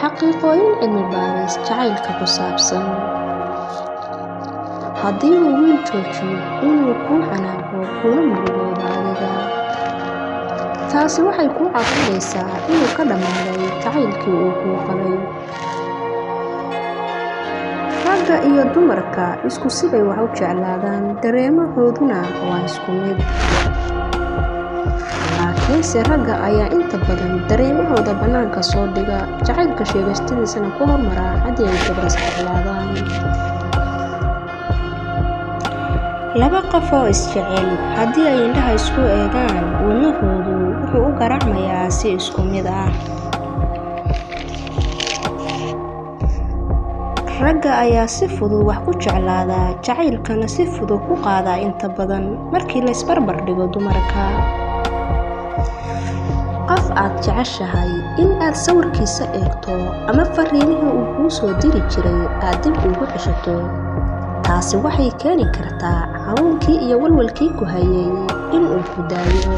xaqiiqooyin cilmi baaris jacaylka ku saabsan. Haddii uu wiil joojiyo inuu kuu xanaaqo kuna murugoodo adiga, taasi waxay kuu caddaynaysaa inuu ka dhammaaday jacaylkii uu kuu qabay. Ragga iyo dumarka isku sibay wax u jeclaadaan, dareemahooduna waa isku mid. Laakiinse ragga ayaa inta badan dareemahooda bannaanka soo dhiga, jacaylka sheegashadiisana ku hormara haddii ay gabar isjeclaadaan. Laba qof oo isjecel haddii ay indhaha isku eegaan, wadnahoodu wuxuu u garaacmayaa si isku mid ah. Ragga ayaa si fudud wax ku jeclaada, jacaylkana si fudud ku qaada inta badan markii la isbarbar dhigo dumarka. Qof aad jeceshahay in aad sawirkiisa eegto ama fariimihii uu kuu soo diri jiray aad dib ugu ceshato, taasi waxay keeni kartaa xanuunkii iyo walwalkii ku hayay in uu ku daayo.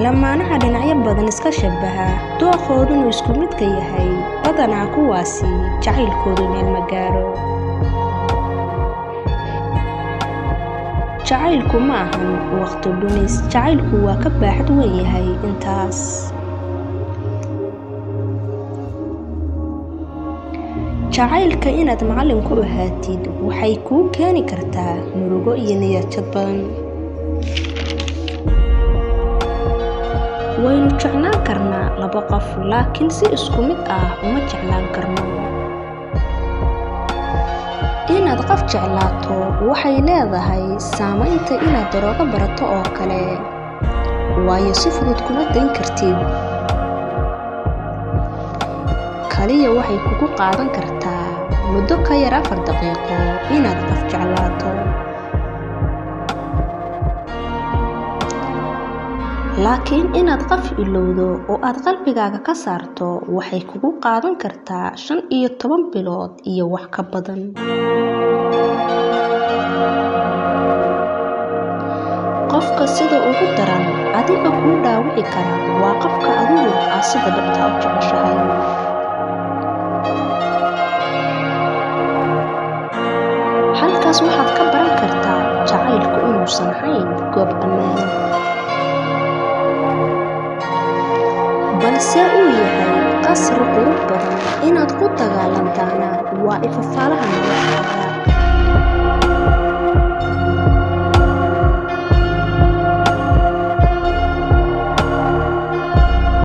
Lamaanaha dhinacyo badan iska shabaha, dooqooduna isku midka yahay, badanaa kuwaasi jacaylkoodu meel ma gaaro. Jacaylku ma ahan waqti dhumis, jacaylku waa ka baaxad weyn yahay intaas. Jacaylka inaad macallin ku ahaatid waxay kuu keeni kartaa murugo iyo niyad jab badan. Waynu jeclaan karnaa laba qof, laakiin si isku mid ah uma jeclaan karno. Inaad qof jeclaato waxay leedahay saamaynta inaad daroogo barato oo kale, waayo si fudud kuma dayn kartid. Kaliya waxay kugu qaadan kartaa muddo ka yar 4 daqiiqo inaad qof jeclaato. Laakiin inaad qof ilowdo oo aad qalbigaaga ka saarto waxay kugu qaadan kartaa 15 bilood iyo wax ka badan. Qofka sida ugu daran adiga kuu dhaawici kara waa qofka adigu aad sida dhabta u jeceshahay. Halkaas waxaad ka baran kartaa jacaylku inuusan ahayn goob ammaan, balse uu yahay qasri qurux badan inaad ku dagaalantaana waa ifafaalaha noloshaada.